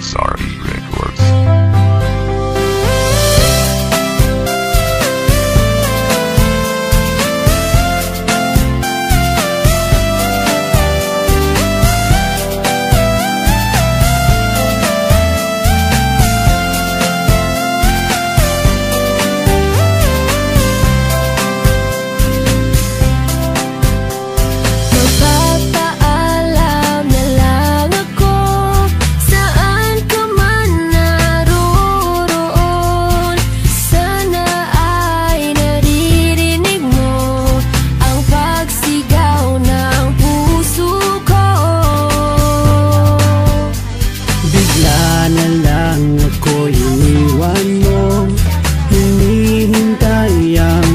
Sorry Records.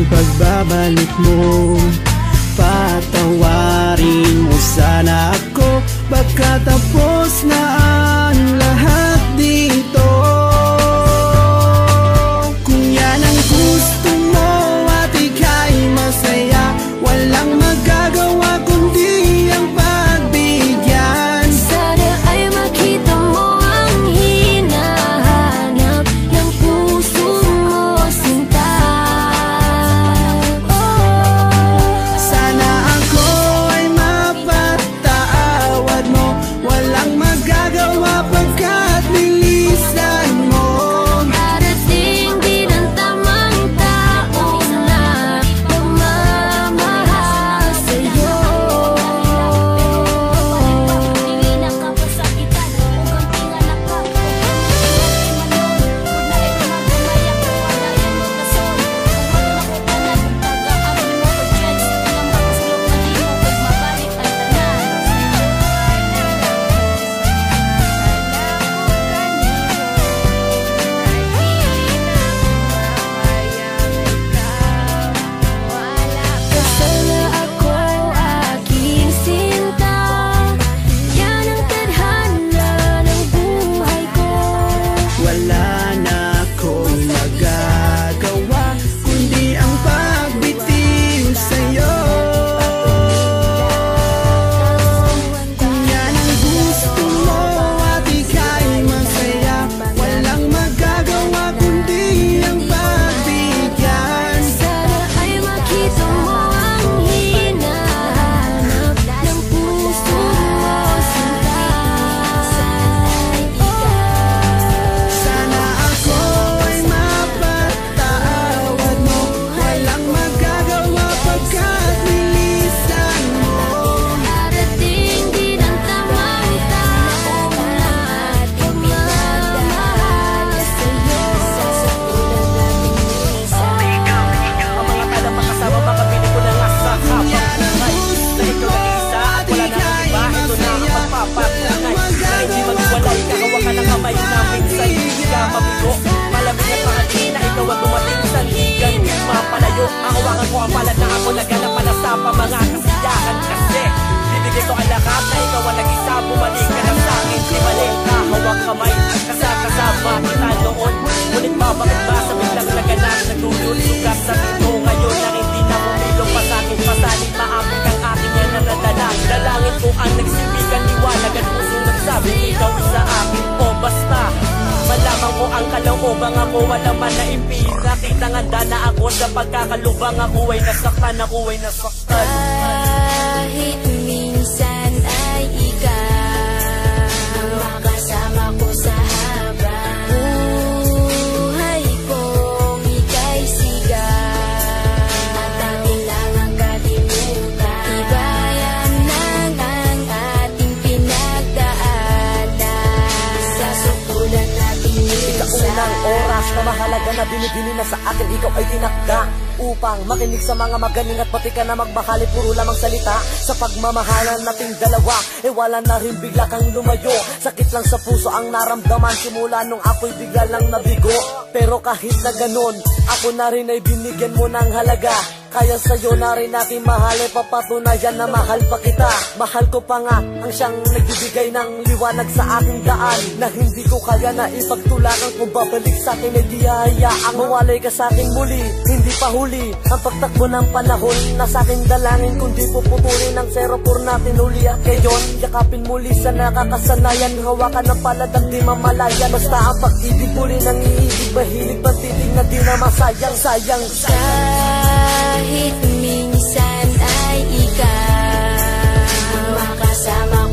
Pagbabalik mo, patawarin mo sana ako, pagkatapos na ang lahat dito. Kung yan ang gusto mo at ika'y masaya, walang magagawa kundi ang pagbigyan. Sana ay makita mo ang hinahanap ng puso mo, sinta. Hawakan ko ang palad na ako naghanap na sa mga kasiyahan. Kasi bibigay ko ang lahat na ikaw ang nag-isa. Bumalik ka na sa akin, di mali na hawak kamay. Kasama kita noon, ngunit bakit ba sa biglang naganap nagdudulsugat sa pinto ngayon na hindi na bumilong pa sa aking pasalit. Maaming ang aking yan na nadala. Dalangin ko ang nagsimbigan, liwanag at puso nagsabing ikaw sa akin. O basta malaman ko ang kalooban ako, wala man na impira. Kitang handa na ako sa pagkakalubang. Ako ay nasaktan, ako ay nasaktan. Kahit minsan ay ikaw makasama ko sa habang buhay kong ika'y sigaw. At ating lang ang kalimutan, tibayan lang ang ating pinagdaanan sa sukulan nating minsan. Ikaunang oras na mahalaga na binibini na sa akin, ikaw ay tinakda upang makinig sa mga magaling at pati ka na magmahali. Puro lamang salita sa pagmamahalan nating dalawa. Wala na rin bigla kang lumayo. Sakit lang sa puso ang naramdaman simula nung ako'y bigla lang nabigo. Pero kahit na ganun, ako na rin ay binigyan mo ng halaga. Kaya sa'yo na rin natin mahalin, papatunayan na mahal pa kita. Mahal ko pa nga ang siyang nagbibigay ng liwanag sa aking daan, na hindi ko kaya na ipagtulakan kung babalik sa'kin ay di hayaang mawalay ka sa'kin muli. Hindi pahuli ang pagtakbo ng panahon. Nasa aking dalangin kundi puputulin ang 04 natin uli at ngayon yakapin muli sa nakakasanayan. Hawakan ng palad ang di mamalayan. Basta ang pag-ibig muli nang iibig, mahilig pagtitig na di na masayang. Sayang kahit minsan ay ikaw makasama